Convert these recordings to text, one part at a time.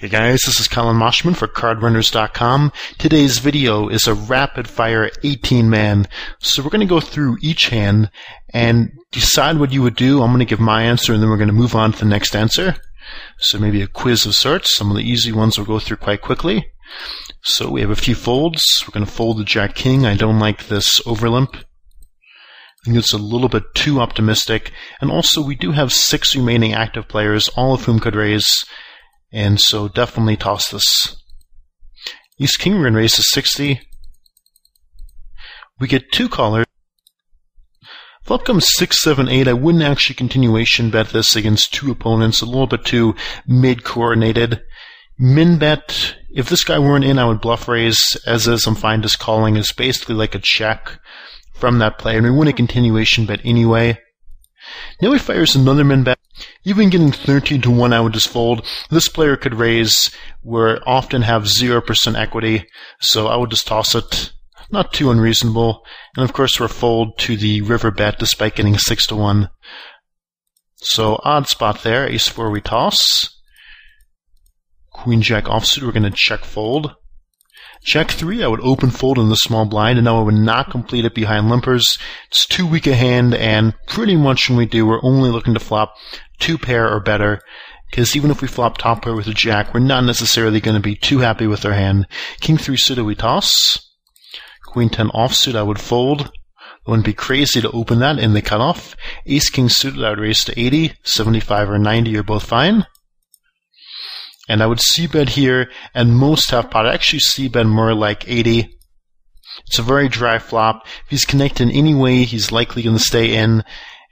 Hey guys, this is Collin Moshman for CardRunners.com. Today's video is a rapid-fire 18-man. So we're going to go through each hand and decide what you would do. I'm going to give my answer and then we're going to move on to the next answer. So maybe a quiz of sorts. Some of the easy ones we'll go through quite quickly. So we have a few folds. We're going to fold the Jack King. I don't like this overlimp. I think it's a little bit too optimistic. And also we do have 6 remaining active players, all of whom could raise. And so definitely toss this. Ace King, we're going to raise to 60. We get 2 callers. Flop comes 6, 7, 8. I wouldn't actually continuation bet this against 2 opponents. A little bit too mid-coordinated. Min bet. If this guy weren't in, I would bluff raise. As is, I'm fine just calling. It's basically like a check from that player. And we win a continuation bet anyway. Now he fires another min bet. Even getting 13-1, I would just fold. This player could raise. We often have 0% equity, so I would just toss it. Not too unreasonable. And of course, we're fold to the river bet despite getting 6-1. So odd spot there. Ace 4 we toss. Queen Jack offsuit, we're going to check fold. Jack 3, I would open fold in the small blind, and now I would not complete it behind limpers. It's too weak a hand, and pretty much when we do, we're only looking to flop 2 pair or better, because even if we flop top pair with a Jack, we're not necessarily going to be too happy with our hand. King 3 suited, we toss. Queen 10 offsuit, I would fold. It wouldn't be crazy to open that in the cutoff. Ace King suited, I would raise to 80. 75 or 90 are both fine. And I would c-bet here, and most have pot. I actually c-bet more like 80. It's a very dry flop. If he's connected in any way, he's likely going to stay in.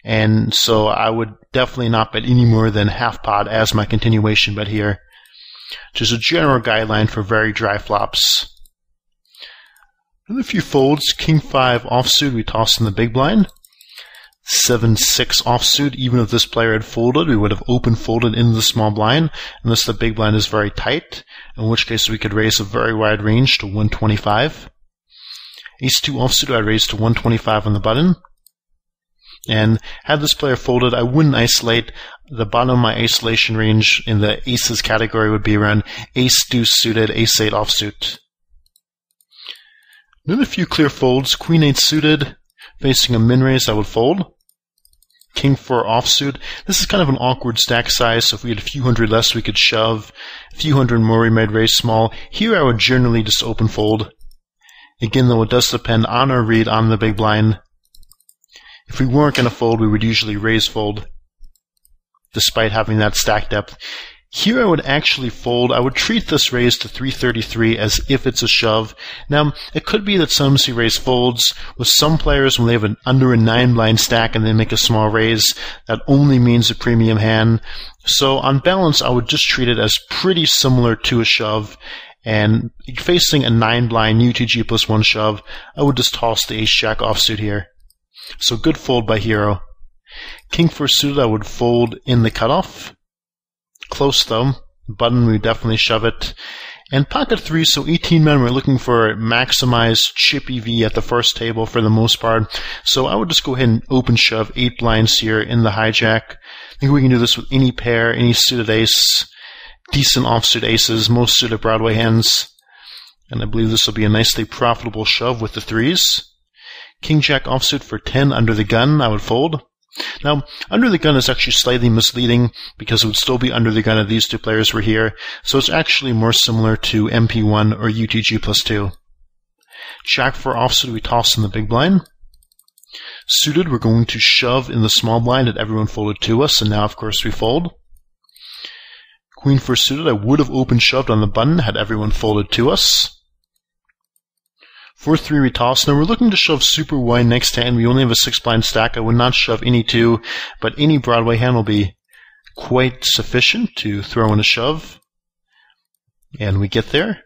And so I would definitely not bet any more than half pot as my continuation bet here. Just a general guideline for very dry flops. And a few folds. King 5 offsuit, we toss in the big blind. 7-6 offsuit, even if this player had folded, we would have open folded into the small blind, unless the big blind is very tight, in which case we could raise a very wide range to 125. Ace 2 offsuit, I'd raise to 125 on the button. And had this player folded, I wouldn't isolate. The bottom of my isolation range in the aces category would be around ace deuce suited, ace 8 offsuit. Then a few clear folds. Queen 8 suited. Facing a min raise, I would fold. King 4 offsuit. This is kind of an awkward stack size, so if we had a few hundred less, we could shove. A few hundred more, we might raise small. Here, I would generally just open fold. Again, though, it does depend on our read on the big blind. If we weren't going to fold, we would usually raise fold, despite having that stack depth. Here I would actually fold. I would treat this raise to 333 as if it's a shove. Now, it could be that some see raise folds. With some players, when they have under a 9 blind stack and they make a small raise, that only means a premium hand. So on balance, I would just treat it as pretty similar to a shove. And facing a 9 blind UTG plus 1 shove, I would just toss the ace jack offsuit here. So good fold by hero. King 4 suited, I would fold in the cutoff. Close though. Button, we definitely shove it. And pocket 3, so 18 men, we're looking for maximized chip EV at the first table for the most part. So I would just go ahead and open shove 8 blinds here in the hijack. I think we can do this with any pair, any suited ace, decent offsuit aces, most suited Broadway hands. And I believe this will be a nicely profitable shove with the 3s. King Jack offsuit for 10 under the gun, I would fold. Now, under the gun is actually slightly misleading because it would still be under the gun if these 2 players were here, so it's actually more similar to MP1 or UTG plus 2. Jack 4 offsuit, we toss in the big blind. Suited, we're going to shove in the small blind and everyone folded to us, and now of course we fold. Queen 4 suited, I would have open shoved on the button had everyone folded to us. 4-3 we toss. Now we're looking to shove super wide next hand. We only have a 6 blind stack. I would not shove any 2, but any Broadway hand will be quite sufficient to throw in a shove. And we get there.